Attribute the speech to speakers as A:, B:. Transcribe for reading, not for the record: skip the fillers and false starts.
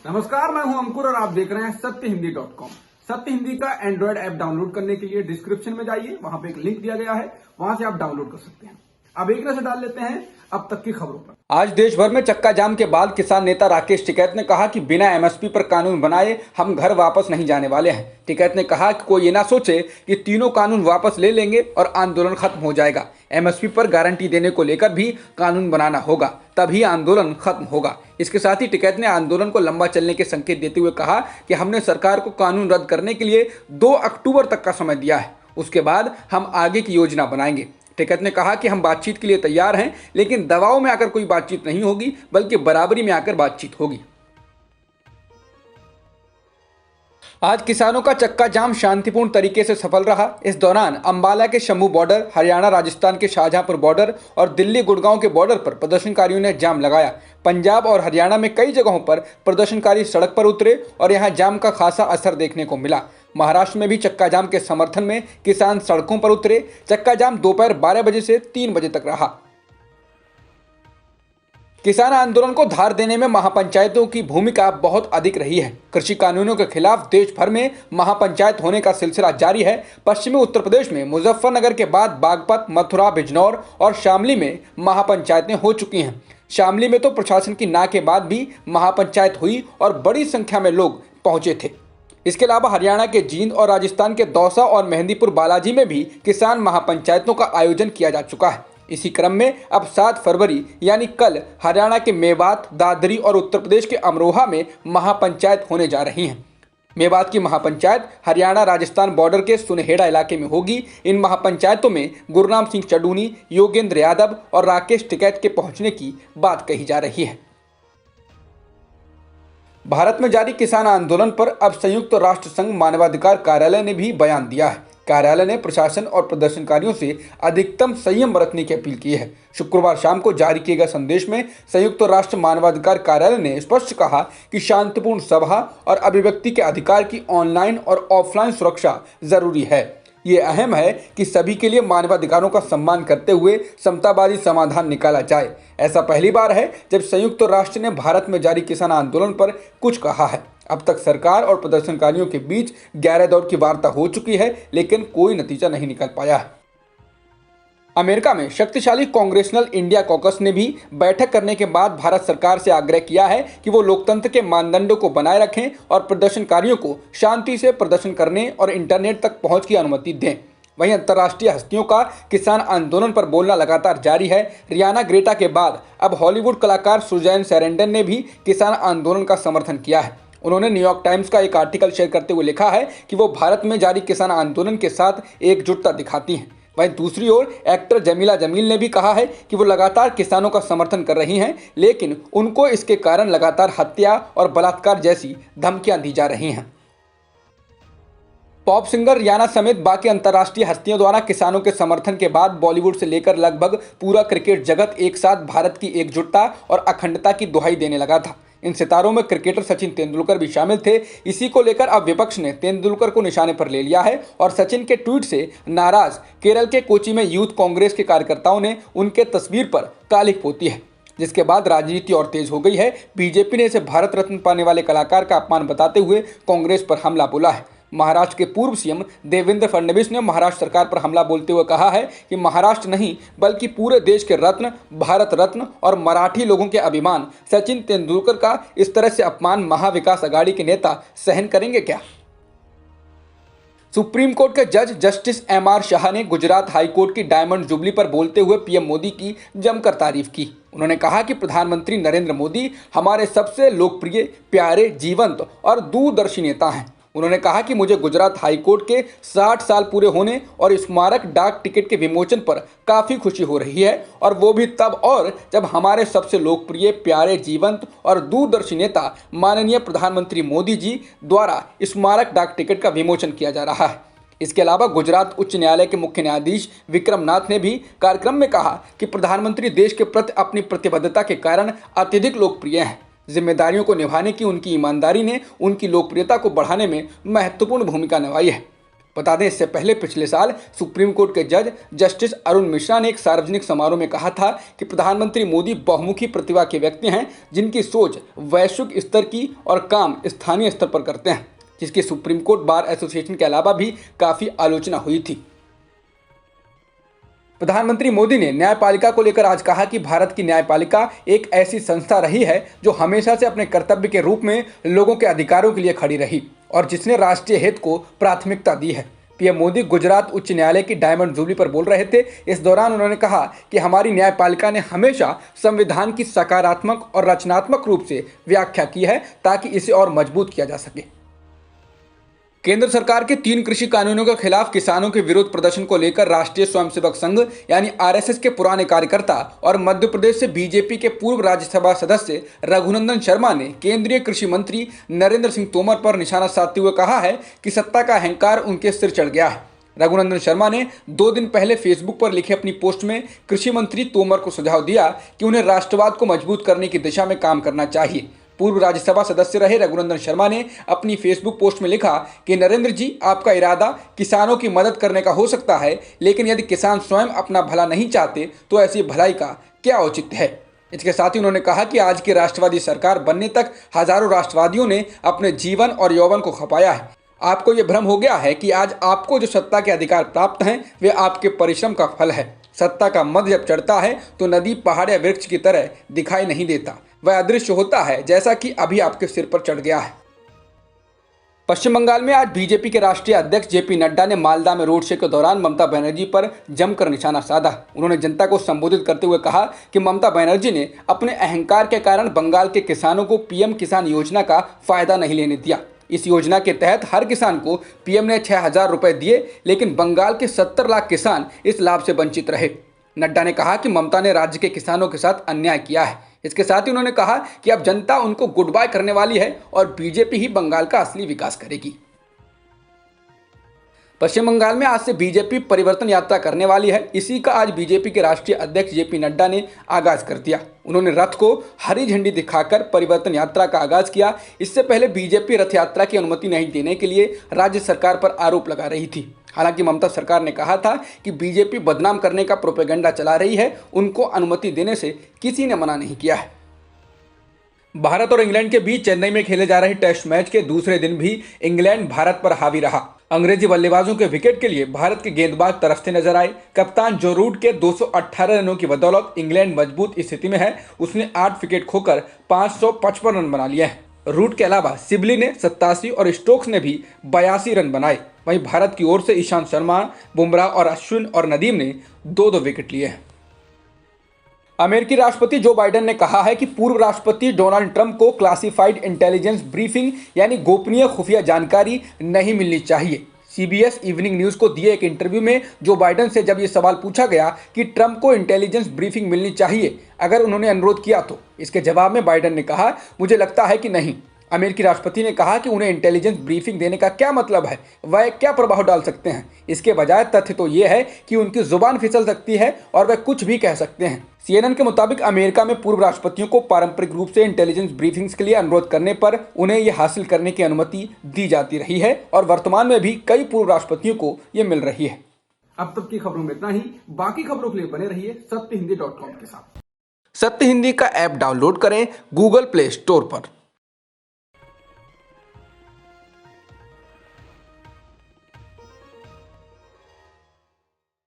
A: नमस्कार, मैं हूं अंकुर और आप देख रहे हैं सत्यहिंदी.com। सत्य हिंदी का एंड्रॉयड ऐप डाउनलोड करने के लिए डिस्क्रिप्शन में जाइए, वहां पे एक लिंक दिया गया है, वहां से आप डाउनलोड कर सकते हैं। अब एक नजर डाल लेते हैं अब तक की खबरों पर।
B: आज देश भर में चक्का जाम के बाद किसान नेता राकेश टिकैत ने कहा कि बिना एमएसपी पर कानून बनाए हम घर वापस नहीं जाने वाले हैं। टिकैत ने कहा कि कोई ये ना सोचे कि तीनों कानून वापस ले लेंगे और आंदोलन खत्म हो जाएगा। एमएसपी पर गारंटी देने को लेकर भी कानून बनाना होगा, तभी आंदोलन खत्म होगा। इसके साथ ही टिकैत ने आंदोलन को लंबा चलने के संकेत देते हुए कहा कि हमने सरकार को कानून रद्द करने के लिए 2 अक्टूबर तक का समय दिया है, उसके बाद हम आगे की योजना बनाएंगे। टिकैत ने कहा कि हम बातचीत के लिए तैयार हैं, लेकिन दबाव में आकर कोई बातचीत नहीं होगी, बल्कि बराबरी में आकर बातचीत होगी। आज किसानों का चक्का जाम शांतिपूर्ण तरीके से सफल रहा। इस दौरान अंबाला के शंभू बॉर्डर, हरियाणा राजस्थान के शाहजहांपुर बॉर्डर और दिल्ली गुड़गांव के बॉर्डर पर प्रदर्शनकारियों ने जाम लगाया। पंजाब और हरियाणा में कई जगहों पर प्रदर्शनकारी सड़क पर उतरे और यहां जाम का खासा असर देखने को मिला। महाराष्ट्र में भी चक्का जाम के समर्थन में किसान सड़कों पर उतरे। चक्का जाम दोपहर 12 बजे से 3 बजे तक रहा। किसान आंदोलन को धार देने में महापंचायतों की भूमिका बहुत अधिक रही है। कृषि कानूनों के खिलाफ देश भर में महापंचायत होने का सिलसिला जारी है। पश्चिमी उत्तर प्रदेश में मुजफ्फरनगर के बाद बागपत, मथुरा, बिजनौर और शामली में महापंचायतें हो चुकी हैं। शामली में तो प्रशासन की ना के बाद भी महापंचायत हुई और बड़ी संख्या में लोग पहुंचे थे। इसके अलावा हरियाणा के जींद और राजस्थान के दौसा और मेहंदीपुर बालाजी में भी किसान महापंचायतों का आयोजन किया जा चुका है। इसी क्रम में अब 7 फरवरी यानी कल हरियाणा के मेवात, दादरी और उत्तर प्रदेश के अमरोहा में महापंचायत होने जा रही हैं। मेवात की महापंचायत हरियाणा राजस्थान बॉर्डर के सुनहेड़ा इलाके में होगी। इन महापंचायतों में गुरनाम सिंह चडूनी, योगेंद्र यादव और राकेश टिकैत के पहुंचने की बात कही जा रही है। भारत में जारी किसान आंदोलन पर अब संयुक्त राष्ट्र संघ मानवाधिकार कार्यालय ने भी बयान दिया है। कार्यालय ने प्रशासन और प्रदर्शनकारियों से अधिकतम संयम बरतने की अपील की है। शुक्रवार शाम को जारी किए गए संदेश में संयुक्त राष्ट्र मानवाधिकार कार्यालय ने स्पष्ट कहा कि शांतिपूर्ण सभा और अभिव्यक्ति के अधिकार की ऑनलाइन और ऑफलाइन सुरक्षा जरूरी है। ये अहम है कि सभी के लिए मानवाधिकारों का सम्मान करते हुए समतावादी समाधान निकाला जाए। ऐसा पहली बार है जब संयुक्त राष्ट्र ने भारत में जारी किसान आंदोलन पर कुछ कहा है। अब तक सरकार और प्रदर्शनकारियों के बीच 11 दौर की वार्ता हो चुकी है, लेकिन कोई नतीजा नहीं निकल पाया है। अमेरिका में शक्तिशाली कांग्रेसनल इंडिया कॉकस ने भी बैठक करने के बाद भारत सरकार से आग्रह किया है कि वो लोकतंत्र के मानदंडों को बनाए रखें और प्रदर्शनकारियों को शांति से प्रदर्शन करने और इंटरनेट तक पहुंच की अनुमति दें। वहीं अंतर्राष्ट्रीय हस्तियों का किसान आंदोलन पर बोलना लगातार जारी है। रियाना ग्रेटा के बाद अब हॉलीवुड कलाकार सुजैन सैरेंडन ने भी किसान आंदोलन का समर्थन किया है। उन्होंने न्यूयॉर्क टाइम्स का एक आर्टिकल शेयर करते हुए लिखा है कि वो भारत में जारी किसान आंदोलन के साथ एकजुटता दिखाती हैं। वहीं दूसरी ओर एक्टर जमीला जमील ने भी कहा है कि वो लगातार किसानों का समर्थन कर रही हैं, लेकिन उनको इसके कारण लगातार हत्या और बलात्कार जैसी धमकियां दी जा रही हैं। पॉप सिंगर रियाना समेत बाकी अंतर्राष्ट्रीय हस्तियों द्वारा किसानों के समर्थन के बाद बॉलीवुड से लेकर लगभग पूरा क्रिकेट जगत एक साथ भारत की एकजुटता और अखंडता की दुहाई देने लगा था। इन सितारों में क्रिकेटर सचिन तेंदुलकर भी शामिल थे। इसी को लेकर अब विपक्ष ने तेंदुलकर को निशाने पर ले लिया है और सचिन के ट्वीट से नाराज केरल के कोची में यूथ कांग्रेस के कार्यकर्ताओं ने उनके तस्वीर पर कालिख पोती है, जिसके बाद राजनीति और तेज हो गई है। बीजेपी ने इसे भारत रत्न पाने वाले कलाकार का अपमान बताते हुए कांग्रेस पर हमला बोला है। महाराष्ट्र के पूर्व सीएम देवेंद्र फडणवीस ने महाराष्ट्र सरकार पर हमला बोलते हुए कहा है कि महाराष्ट्र नहीं बल्कि पूरे देश के रत्न, भारत रत्न और मराठी लोगों के अभिमान सचिन तेंदुलकर का इस तरह से अपमान महाविकास अघाड़ी के नेता सहन करेंगे क्या? सुप्रीम कोर्ट के जज जस्टिस एम.आर. शाह ने गुजरात हाई कोर्ट की डायमंड जुबली पर बोलते हुए पीएम मोदी की जमकर तारीफ की। उन्होंने कहा कि प्रधानमंत्री नरेंद्र मोदी हमारे सबसे लोकप्रिय, प्यारे, जीवंत और दूरदर्शी नेता हैं। उन्होंने कहा कि मुझे गुजरात हाई कोर्ट के 60 साल पूरे होने और स्मारक डाक टिकट के विमोचन पर काफ़ी खुशी हो रही है, और वो भी तब और जब हमारे सबसे लोकप्रिय, प्यारे, जीवंत और दूरदर्शी नेता माननीय प्रधानमंत्री मोदी जी द्वारा स्मारक डाक टिकट का विमोचन किया जा रहा है। इसके अलावा गुजरात उच्च न्यायालय के मुख्य न्यायाधीश विक्रम नाथ ने भी कार्यक्रम में कहा कि प्रधानमंत्री देश के प्रति अपनी प्रतिबद्धता के कारण अत्यधिक लोकप्रिय हैं। जिम्मेदारियों को निभाने की उनकी ईमानदारी ने उनकी लोकप्रियता को बढ़ाने में महत्वपूर्ण भूमिका निभाई है। बता दें, इससे पहले पिछले साल सुप्रीम कोर्ट के जज जस्टिस अरुण मिश्रा ने एक सार्वजनिक समारोह में कहा था कि प्रधानमंत्री मोदी बहुमुखी प्रतिभा के व्यक्ति हैं, जिनकी सोच वैश्विक स्तर की और काम स्थानीय स्तर पर करते हैं, जिसकी सुप्रीम कोर्ट बार एसोसिएशन के अलावा भी काफी आलोचना हुई थी। प्रधानमंत्री मोदी ने न्यायपालिका को लेकर आज कहा कि भारत की न्यायपालिका एक ऐसी संस्था रही है जो हमेशा से अपने कर्तव्य के रूप में लोगों के अधिकारों के लिए खड़ी रही और जिसने राष्ट्रीय हित को प्राथमिकता दी है। पीएम मोदी गुजरात उच्च न्यायालय की डायमंड जुबली पर बोल रहे थे। इस दौरान उन्होंने कहा कि हमारी न्यायपालिका ने हमेशा संविधान की सकारात्मक और रचनात्मक रूप से व्याख्या की है ताकि इसे और मजबूत किया जा सके। केंद्र सरकार के 3 कृषि कानूनों के खिलाफ किसानों के विरोध प्रदर्शन को लेकर राष्ट्रीय स्वयंसेवक संघ यानी आरएसएस के पुराने कार्यकर्ता और मध्य प्रदेश से बीजेपी के पूर्व राज्यसभा सदस्य रघुनंदन शर्मा ने केंद्रीय कृषि मंत्री नरेंद्र सिंह तोमर पर निशाना साधते हुए कहा है कि सत्ता का अहंकार उनके सिर चढ़ गया है। रघुनंदन शर्मा ने 2 दिन पहले फेसबुक पर लिखे अपनी पोस्ट में कृषि मंत्री तोमर को सुझाव दिया कि उन्हें राष्ट्रवाद को मजबूत करने की दिशा में काम करना चाहिए। पूर्व राज्यसभा सदस्य रहे रघुनंदन शर्मा ने अपनी फेसबुक पोस्ट में लिखा कि नरेंद्र जी, आपका इरादा किसानों की मदद करने का हो सकता है, लेकिन यदि किसान स्वयं अपना भला नहीं चाहते तो ऐसी भलाई का क्या औचित्य है। इसके साथ ही उन्होंने कहा कि आज की राष्ट्रवादी सरकार बनने तक हजारों राष्ट्रवादियों ने अपने जीवन और यौवन को खपाया है। आपको ये भ्रम हो गया है कि आज आपको जो सत्ता के अधिकार प्राप्त हैं वे आपके परिश्रम का फल है। सत्ता का मद जब चढ़ता है तो नदी, पहाड़ या वृक्ष की तरह दिखाई नहीं देता, वह अदृश्य होता है, जैसा कि अभी आपके सिर पर चढ़ गया है। पश्चिम बंगाल में आज बीजेपी के राष्ट्रीय अध्यक्ष जेपी नड्डा ने मालदा में रोड शो के दौरान ममता बनर्जी पर जमकर निशाना साधा। उन्होंने जनता को संबोधित करते हुए कहा कि ममता बनर्जी ने अपने अहंकार के कारण बंगाल के किसानों को पीएम किसान योजना का फायदा नहीं लेने दिया। इस योजना के तहत हर किसान को पीएम ने 6,000 रुपए दिए, लेकिन बंगाल के 70 लाख किसान इस लाभ से वंचित रहे। नड्डा ने कहा कि ममता ने राज्य के किसानों के साथ अन्याय किया है। इसके साथ ही उन्होंने कहा कि अब जनता उनको गुड बाय करने वाली है और बीजेपी ही बंगाल का असली विकास करेगी। पश्चिम बंगाल में आज से बीजेपी परिवर्तन यात्रा करने वाली है। इसी का आज बीजेपी के राष्ट्रीय अध्यक्ष जेपी नड्डा ने आगाज कर दिया। उन्होंने रथ को हरी झंडी दिखाकर परिवर्तन यात्रा का आगाज किया। इससे पहले बीजेपी रथ यात्रा की अनुमति नहीं देने के लिए राज्य सरकार पर आरोप लगा रही थी। हालांकि ममता सरकार ने कहा था कि बीजेपी बदनाम करने का प्रोपेगेंडा चला रही है, उनको अनुमति देने से किसी ने मना नहीं किया है। भारत और इंग्लैंड के बीच चेन्नई में खेले जा रहे टेस्ट मैच के दूसरे दिन भी इंग्लैंड भारत पर हावी रहा। अंग्रेजी बल्लेबाजों के विकेट के लिए भारत के गेंदबाज तरसते नजर आए। कप्तान जो रूट के 218 रनों की बदौलत इंग्लैंड मजबूत स्थिति में है। उसने 8 विकेट खोकर 555 रन बना लिए हैं। रूट के अलावा सिबली ने 87 और स्टोक्स ने भी 82 रन बनाए। वहीं भारत की ओर से ईशांत शर्मा, बुमराह और अश्विन और नदीम ने 2-2 विकेट लिए हैं। अमेरिकी राष्ट्रपति जो बाइडेन ने कहा है कि पूर्व राष्ट्रपति डोनाल्ड ट्रंप को क्लासिफाइड इंटेलिजेंस ब्रीफिंग यानी गोपनीय खुफिया जानकारी नहीं मिलनी चाहिए। सीबीएस इवनिंग न्यूज को दिए एक इंटरव्यू में जो बाइडेन से जब ये सवाल पूछा गया कि ट्रंप को इंटेलिजेंस ब्रीफिंग मिलनी चाहिए अगर उन्होंने अनुरोध किया तो, इसके जवाब में बाइडेन ने कहा, मुझे लगता है कि नहीं। अमेरिकी राष्ट्रपति ने कहा कि उन्हें इंटेलिजेंस ब्रीफिंग देने का क्या मतलब है, वह क्या प्रभाव डाल सकते हैं। इसके बजाय तथ्य तो ये है कि उनकी जुबान फिसल सकती है और वह कुछ भी कह सकते हैं। सीएनएन के मुताबिक अमेरिका में पूर्व राष्ट्रपतियों को पारंपरिक रूप से इंटेलिजेंस ब्रीफिंग्स के लिए अनुरोध करने पर उन्हें यह हासिल करने की अनुमति दी जाती रही है और वर्तमान में भी कई पूर्व राष्ट्रपतियों को ये मिल रही है।
A: अब तक की खबरों में इतना ही। बाकी खबरों के लिए बने रहिए सत्यहिंदी.com के साथ।
B: सत्य हिंदी का ऐप डाउनलोड करें गूगल प्ले स्टोर पर।